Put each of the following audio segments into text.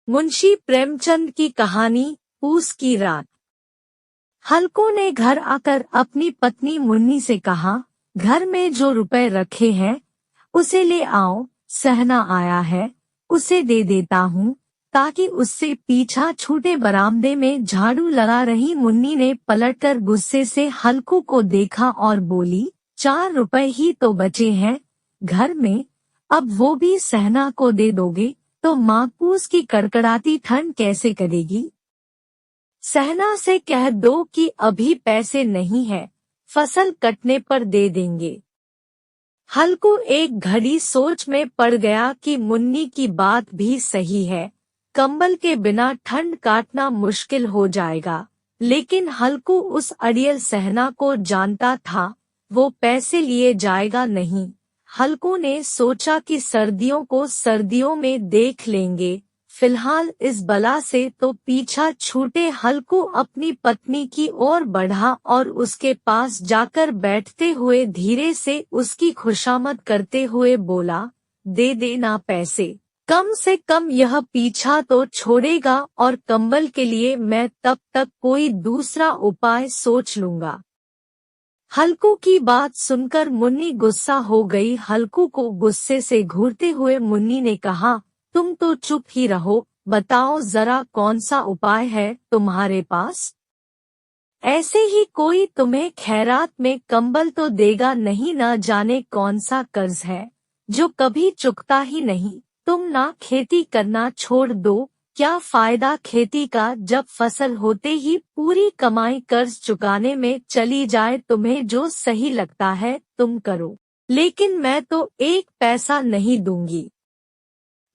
मुंशी प्रेमचंद की कहानी पूस की रात। हल्को ने घर आकर अपनी पत्नी मुन्नी से कहा, घर में जो रुपए रखे हैं उसे ले आओ, सहना आया है उसे दे देता हूँ ताकि उससे पीछा छूटे। बरामदे में झाड़ू लगा रही मुन्नी ने पलटकर गुस्से से हल्को को देखा और बोली, 4 रुपए ही तो बचे हैं घर में, अब वो भी सहना को दे दोगे तो माकूस की कड़कड़ाती ठंड कैसे करेगी। सहना से कह दो कि अभी पैसे नहीं है, फसल कटने पर दे देंगे। हल्कू एक घड़ी सोच में पड़ गया कि मुन्नी की बात भी सही है, कंबल के बिना ठंड काटना मुश्किल हो जाएगा। लेकिन हल्कू उस अड़ियल सहना को जानता था, वो पैसे लिए जाएगा नहीं। हल्कू ने सोचा कि सर्दियों को सर्दियों में देख लेंगे, फिलहाल इस बला से तो पीछा छूटे। हल्कू अपनी पत्नी की ओर बढ़ा और उसके पास जाकर बैठते हुए धीरे से उसकी खुशामद करते हुए बोला, दे देना पैसे, कम से कम यह पीछा तो छोड़ेगा और कंबल के लिए मैं तब तक कोई दूसरा उपाय सोच लूंगा। हल्कू की बात सुनकर मुन्नी गुस्सा हो गई। हल्कू को गुस्से से घूरते हुए मुन्नी ने कहा, तुम तो चुप ही रहो, बताओ जरा कौन सा उपाय है तुम्हारे पास। ऐसे ही कोई तुम्हें खैरात में कंबल तो देगा नहीं, न जाने कौन सा कर्ज है जो कभी चुकता ही नहीं। तुम ना खेती करना छोड़ दो, क्या फायदा खेती का जब फसल होते ही पूरी कमाई कर्ज चुकाने में चली जाए। तुम्हें जो सही लगता है तुम करो, लेकिन मैं तो एक पैसा नहीं दूंगी।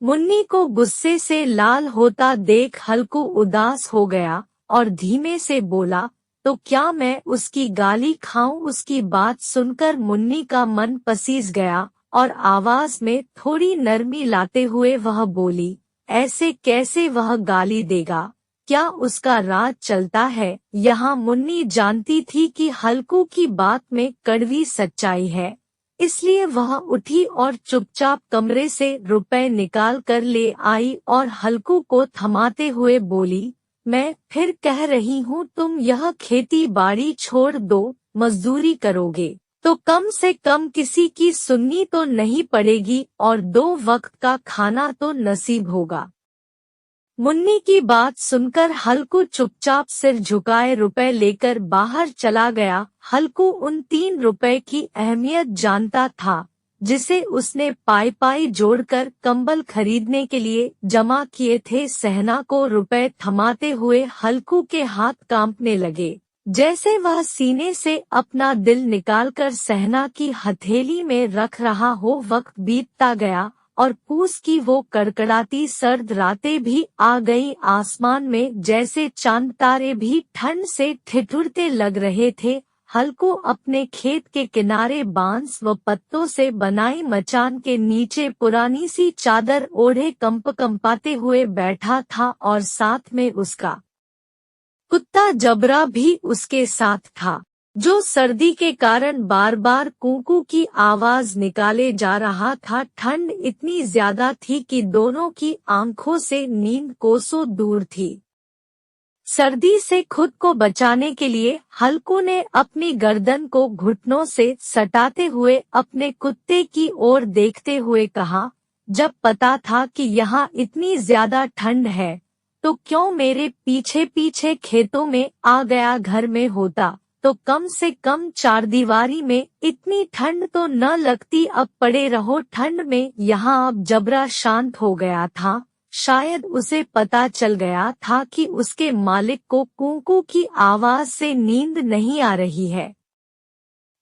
मुन्नी को गुस्से से लाल होता देख हल्कू उदास हो गया और धीमे से बोला, तो क्या मैं उसकी गाली खाऊं। उसकी बात सुनकर मुन्नी का मन पसीज गया और आवाज में थोड़ी नरमी लाते हुए वह बोली, ऐसे कैसे वह गाली देगा, क्या उसका राज चलता है। यहाँ मुन्नी जानती थी कि हल्कू की बात में कड़वी सच्चाई है, इसलिए वह उठी और चुपचाप कमरे से रुपए निकाल कर ले आई और हल्कू को थमाते हुए बोली, मैं फिर कह रही हूँ तुम यह खेती बाड़ी छोड़ दो, मजदूरी करोगे तो कम से कम किसी की सुननी तो नहीं पड़ेगी और 2 वक्त का खाना तो नसीब होगा। मुन्नी की बात सुनकर हल्कू चुपचाप सिर झुकाए रुपए लेकर बाहर चला गया। हल्कू उन 3 रुपए की अहमियत जानता था जिसे उसने पाई पाई जोड़कर कंबल खरीदने के लिए जमा किए थे। सहना को रुपए थमाते हुए हल्कू के हाथ कांपने लगे, जैसे वह सीने से अपना दिल निकालकर सहना की हथेली में रख रहा हो। वक्त बीतता गया और पूस की वो कड़कड़ाती सर्द रातें भी आ गई। आसमान में जैसे चांद तारे भी ठंड से ठिठुरते लग रहे थे। हल्कू अपने खेत के किनारे बांस व पत्तों से बनाई मचान के नीचे पुरानी सी चादर ओढ़े कंपाते हुए बैठा था और साथ में उसका कुत्ता जबरा भी उसके साथ था, जो सर्दी के कारण बार बार कूकू की आवाज निकाले जा रहा था। ठंड इतनी ज्यादा थी कि दोनों की आंखों से नींद कोसों दूर थी। सर्दी से खुद को बचाने के लिए हल्कू ने अपनी गर्दन को घुटनों से सटाते हुए अपने कुत्ते की ओर देखते हुए कहा, जब पता था कि यहाँ इतनी ज्यादा ठंड है तो क्यों मेरे पीछे पीछे खेतों में आ गया। घर में होता तो कम से कम 4 दीवारी में इतनी ठंड तो न लगती। अब पड़े रहो ठंड में। यहाँ अब जबरा शांत हो गया था। शायद उसे पता चल गया था कि उसके मालिक को कूकू की आवाज से नींद नहीं आ रही है।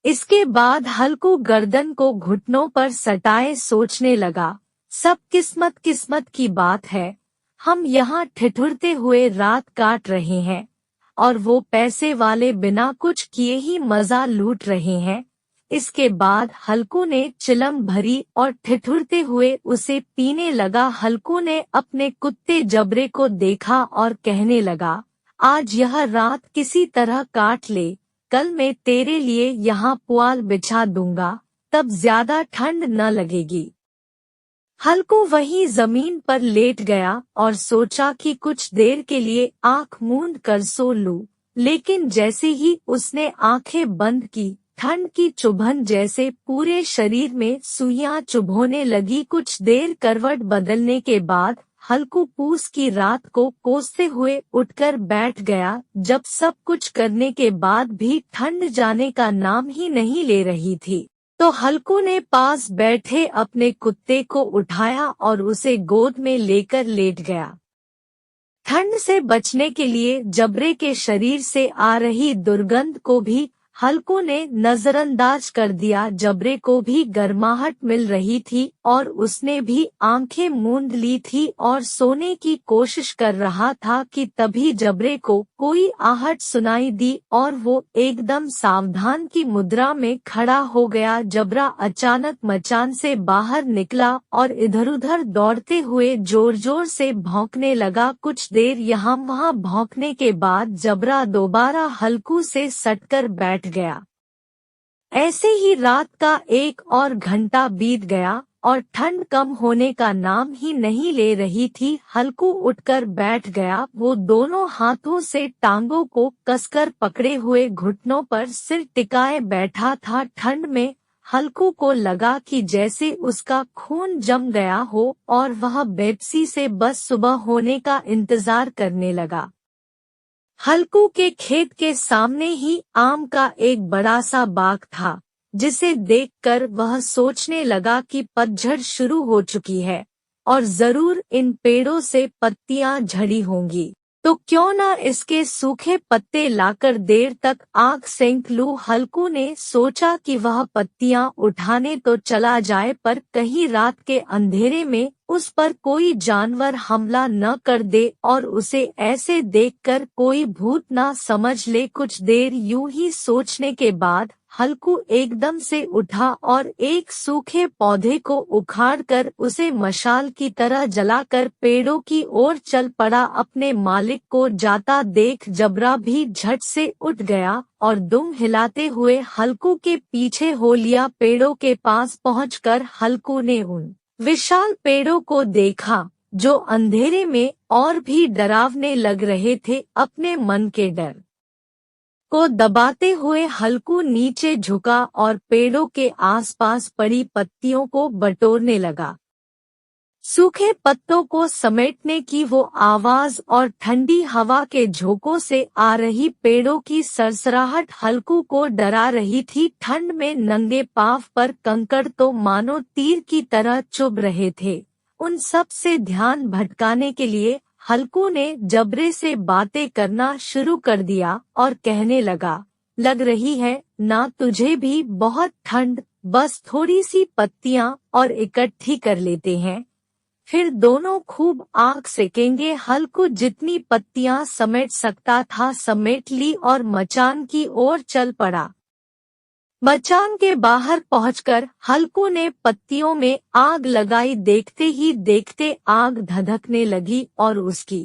इसके बाद हल्कू गर्दन को घुटनों पर सटाए सोचने लगा, सब किस्मत किस्मत की बात है। हम यहाँ ठिठुरते हुए रात काट रहे हैं और वो पैसे वाले बिना कुछ किए ही मजा लूट रहे हैं। इसके बाद हल्कू ने चिलम भरी और ठिठुरते हुए उसे पीने लगा। हल्कू ने अपने कुत्ते जबरे को देखा और कहने लगा, आज यह रात किसी तरह काट ले, कल मैं तेरे लिए यहाँ पुआल बिछा दूंगा, तब ज्यादा ठंड न लगेगी। हल्कू वहीं जमीन पर लेट गया और सोचा कि कुछ देर के लिए आंख मूंद कर सो लूं, लेकिन जैसे ही उसने आंखें बंद की, ठंड की चुभन जैसे पूरे शरीर में सुइयां चुभोने लगी। कुछ देर करवट बदलने के बाद हल्कू पूस की रात को कोसते हुए उठकर बैठ गया। जब सब कुछ करने के बाद भी ठंड जाने का नाम ही नहीं ले रही थी, तो हल्कू ने पास बैठे अपने कुत्ते को उठाया और उसे गोद में लेकर लेट गया। ठंड से बचने के लिए जबरे के शरीर से आ रही दुर्गंध को भी हल्कू ने नजरअंदाज कर दिया। जबरे को भी गर्माहट मिल रही थी और उसने भी आंखें मूंद ली थी और सोने की कोशिश कर रहा था कि तभी जबरे को कोई आहट सुनाई दी और वो एकदम सावधान की मुद्रा में खड़ा हो गया। जबरा अचानक मचान से बाहर निकला और इधर-उधर दौड़ते हुए जोर जोर से भौंकने लगा। कुछ देर यहाँ वहाँ भौंकने के बाद जबरा दोबारा हल्कू से सटकर बैठ गया। ऐसे ही रात का 1 और घंटा बीत गया और ठंड कम होने का नाम ही नहीं ले रही थी। हल्कू उठकर बैठ गया। वो दोनों हाथों से टांगों को कसकर पकड़े हुए घुटनों पर सिर टिकाए बैठा था। ठंड में हल्कू को लगा कि जैसे उसका खून जम गया हो और वह बेपसी से बस सुबह होने का इंतजार करने लगा। हल्कू के खेत के सामने ही आम का एक बड़ा सा बाग था, जिसे देखकर वह सोचने लगा कि पतझड़ शुरू हो चुकी है और जरूर इन पेड़ों से पत्तियां झड़ी होंगी, तो क्यों न इसके सूखे पत्ते लाकर देर तक आग सेंक लूं। हल्कू ने सोचा कि वह पत्तियां उठाने तो चला जाए, पर कहीं रात के अंधेरे में उस पर कोई जानवर हमला न कर दे और उसे ऐसे देखकर कोई भूत न समझ ले। कुछ देर यूं ही सोचने के बाद हल्कू एकदम से उठा और एक सूखे पौधे को उखाड़कर उसे मशाल की तरह जलाकर पेड़ों की ओर चल पड़ा। अपने मालिक को जाता देख जबरा भी झट से उठ गया और दुम हिलाते हुए हल्कू के पीछे हो लिया। पेड़ों के पास पहुंचकर हल्कू ने उन विशाल पेड़ों को देखा जो अंधेरे में और भी डरावने लग रहे थे। अपने मन के डर को दबाते हुए हल्कू नीचे झुका और पेड़ों के आसपास पड़ी पत्तियों को बटोरने लगा। सूखे पत्तों को समेटने की वो आवाज और ठंडी हवा के झोंकों से आ रही पेड़ों की सरसराहट हल्कू को डरा रही थी। ठंड में नंगे पांव पर कंकड़ तो मानो तीर की तरह चुभ रहे थे। उन सब से ध्यान भटकाने के लिए हल्कू ने जबरे से बातें करना शुरू कर दिया और कहने लगा, लग रही है ना तुझे भी बहुत ठंड, बस थोड़ी सी पत्तियां और इकट्ठी कर लेते हैं, फिर दोनों खूब आग सेकेंगे। हल्कू जितनी पत्तियां समेट सकता था समेट ली और मचान की ओर चल पड़ा। मचान के बाहर पहुंचकर हल्कू ने पत्तियों में आग लगाई। देखते ही देखते आग धधकने लगी और उसकी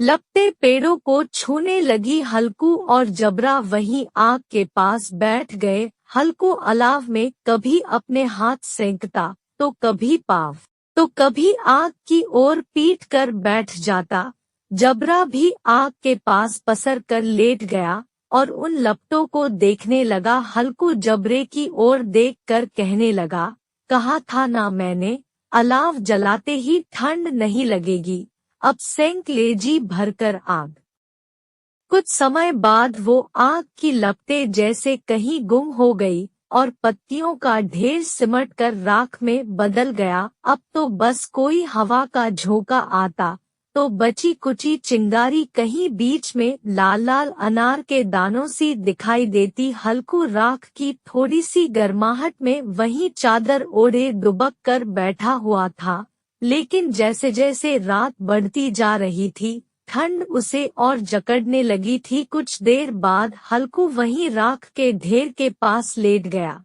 लपटें पेड़ों को छूने लगी। हल्कू और जबरा वहीं आग के पास बैठ गए। हल्कू अलाव में कभी अपने हाथ सेंकता, तो कभी पाँव, तो कभी आग की ओर पीट कर बैठ जाता। जबरा भी आग के पास पसर कर लेट गया और उन लपटों को देखने लगा। हल्कू जबरे की ओर देखकर कहने लगा, कहा था ना मैंने, अलाव जलाते ही ठंड नहीं लगेगी, अब सेंक ले जी भरकर आग। कुछ समय बाद वो आग की लपटें जैसे कहीं गुम हो गई और पत्तियों का ढेर सिमट कर राख में बदल गया। अब तो बस कोई हवा का झोंका आता तो बची कुची चिंगारी कहीं बीच में लाल लाल अनार के दानों सी दिखाई देती। हल्कू राख की थोड़ी सी गर्माहट में वहीं चादर ओढ़े दुबक कर बैठा हुआ था, लेकिन जैसे जैसे रात बढ़ती जा रही थी ठंड उसे और जकड़ने लगी थी। कुछ देर बाद हल्कू वहीं राख के ढेर के पास लेट गया।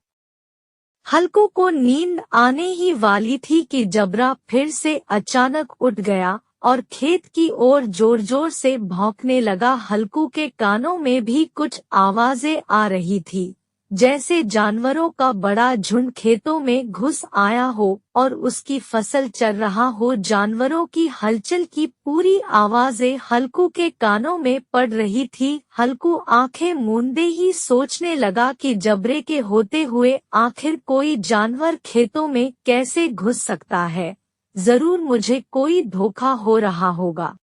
हल्कू को नींद आने ही वाली थी कि जबरा फिर से अचानक उठ गया और खेत की ओर जोर जोर से भौंकने लगा। हल्कू के कानों में भी कुछ आवाजें आ रही थी, जैसे जानवरों का बड़ा झुंड खेतों में घुस आया हो और उसकी फसल चर रहा हो। जानवरों की हलचल की पूरी आवाजें हल्कू के कानों में पड़ रही थी। हल्कू आंखें मूंदे ही सोचने लगा कि जबरे के होते हुए आखिर कोई जानवर खेतों में कैसे घुस सकता है। जरूर मुझे कोई धोखा हो रहा होगा।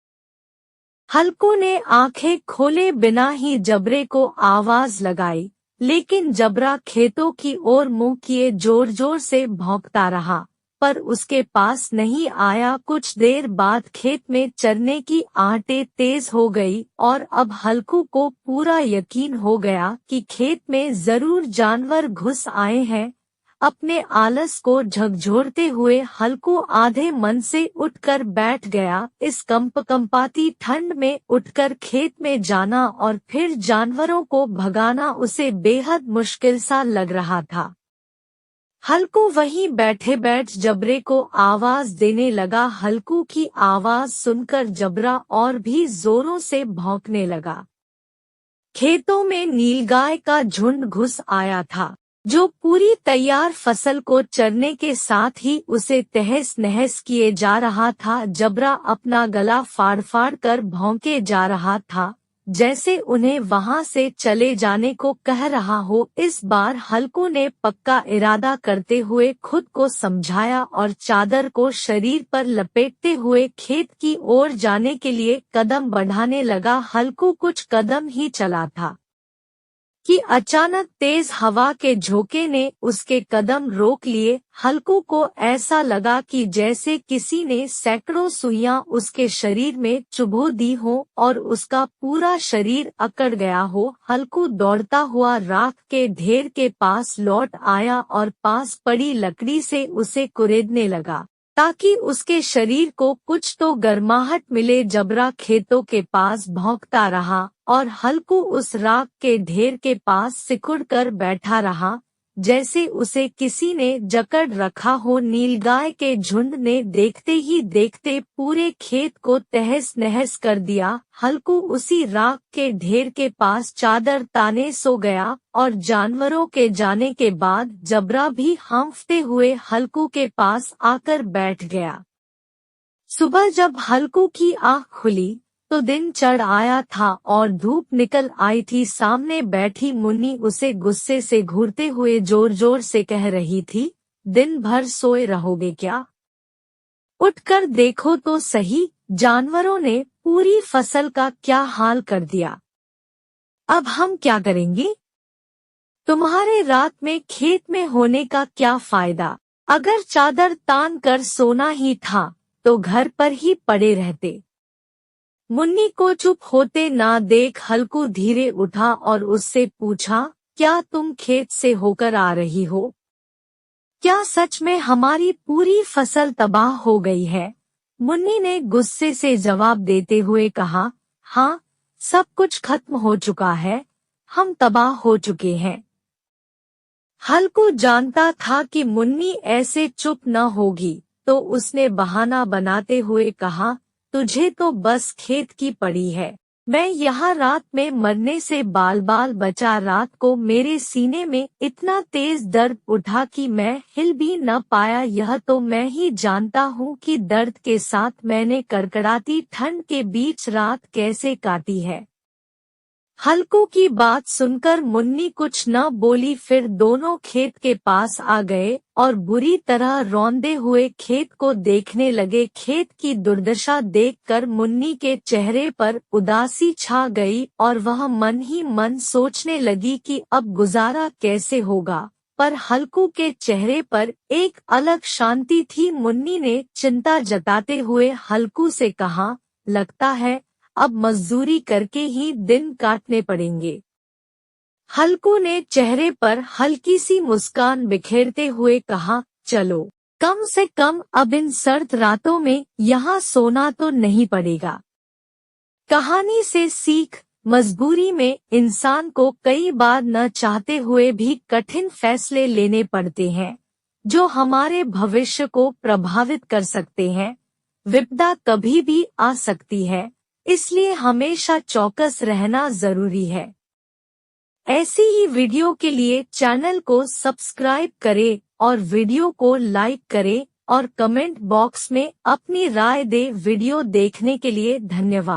हल्कू ने आंखें खोले बिना ही जबरे को आवाज लगाई, लेकिन जबरा खेतों की ओर मुंह किए जोर जोर से भौंकता रहा, पर उसके पास नहीं आया। कुछ देर बाद खेत में चरने की आहटें तेज हो गई और अब हल्कू को पूरा यकीन हो गया कि खेत में जरूर जानवर घुस आए हैं। अपने आलस को झकझोरते हुए हल्कू आधे मन से उठकर बैठ गया। इस कंपकंपाती ठंड में उठकर खेत में जाना और फिर जानवरों को भगाना उसे बेहद मुश्किल सा लग रहा था। हल्कू वहीं बैठे बैठ जबरे को आवाज देने लगा। हल्कू की आवाज सुनकर जबरा और भी जोरों से भौंकने लगा। खेतों में नीलगाय का झुंड घुस आया था, जो पूरी तैयार फसल को चरने के साथ ही उसे तहस नहस किए जा रहा था। जबरा अपना गला फाड़ फाड़ कर भौंके जा रहा था, जैसे उन्हें वहां से चले जाने को कह रहा हो। इस बार हल्कू ने पक्का इरादा करते हुए खुद को समझाया और चादर को शरीर पर लपेटते हुए खेत की ओर जाने के लिए कदम बढ़ाने लगा। हल्कू कुछ कदम ही चला था कि अचानक तेज हवा के झोंके ने उसके कदम रोक लिए। हल्कू को ऐसा लगा कि जैसे किसी ने सैकड़ों सुइयां उसके शरीर में चुभो दी हो और उसका पूरा शरीर अकड़ गया हो। हल्कू दौड़ता हुआ राख के ढेर के पास लौट आया और पास पड़ी लकड़ी से उसे कुरेदने लगा, ताकि उसके शरीर को कुछ तो गर्माहट मिले। जबरा खेतों के पास भौंकता रहा और हल्कू उस राख के ढेर के पास सिकुड़ कर बैठा रहा, जैसे उसे किसी ने जकड़ रखा हो। नीलगाय के झुंड ने देखते ही देखते पूरे खेत को तहस नहस कर दिया। हल्कू उसी राख के ढेर के पास चादर ताने सो गया और जानवरों के जाने के बाद जबरा भी हांफते हुए हल्कू के पास आकर बैठ गया। सुबह जब हल्कू की आँख खुली तो दिन चढ़ आया था और धूप निकल आई थी। सामने बैठी मुन्नी उसे गुस्से से घूरते हुए जोर जोर से कह रही थी, दिन भर सोए रहोगे क्या? उठकर देखो तो सही, जानवरों ने पूरी फसल का क्या हाल कर दिया। अब हम क्या करेंगे? तुम्हारे रात में खेत में होने का क्या फायदा? अगर चादर तान कर सोना ही था तो घर पर ही पड़े रहते। मुन्नी को चुप होते ना देख हल्कू धीरे उठा और उससे पूछा, क्या तुम खेत से होकर आ रही हो? क्या सच में हमारी पूरी फसल तबाह हो गई है? मुन्नी ने गुस्से से जवाब देते हुए कहा, हाँ, सब कुछ खत्म हो चुका है, हम तबाह हो चुके हैं। हल्कू जानता था कि मुन्नी ऐसे चुप न होगी, तो उसने बहाना बनाते हुए कहा, तुझे तो बस खेत की पड़ी है। मैं यहाँ रात में मरने से बाल बाल बचा। रात को मेरे सीने में इतना तेज दर्द उठा कि मैं हिल भी न पाया। यह तो मैं ही जानता हूँ कि दर्द के साथ मैंने कड़कड़ाती ठंड के बीच रात कैसे काटी है। हल्कू की बात सुनकर मुन्नी कुछ न बोली। फिर दोनों खेत के पास आ गए और बुरी तरह रौंदे हुए खेत को देखने लगे। खेत की दुर्दशा देखकर मुन्नी के चेहरे पर उदासी छा गई और वह मन ही मन सोचने लगी कि अब गुजारा कैसे होगा। पर हल्कू के चेहरे पर एक अलग शांति थी। मुन्नी ने चिंता जताते हुए हल्कू से कहा, लगता है अब मजदूरी करके ही दिन काटने पड़ेंगे। हल्कू ने चेहरे पर हल्की सी मुस्कान बिखेरते हुए कहा, चलो, कम से कम अब इन सर्द रातों में यहाँ सोना तो नहीं पड़ेगा। कहानी से सीख, मजबूरी में इंसान को कई बार न चाहते हुए भी कठिन फैसले लेने पड़ते हैं, जो हमारे भविष्य को प्रभावित कर सकते हैं। विपदा कभी भी आ सकती है, इसलिए हमेशा चौकस रहना जरूरी है। ऐसी ही वीडियो के लिए चैनल को सब्सक्राइब करें और वीडियो को लाइक करें और कमेंट बॉक्स में अपनी राय दें। वीडियो देखने के लिए धन्यवाद।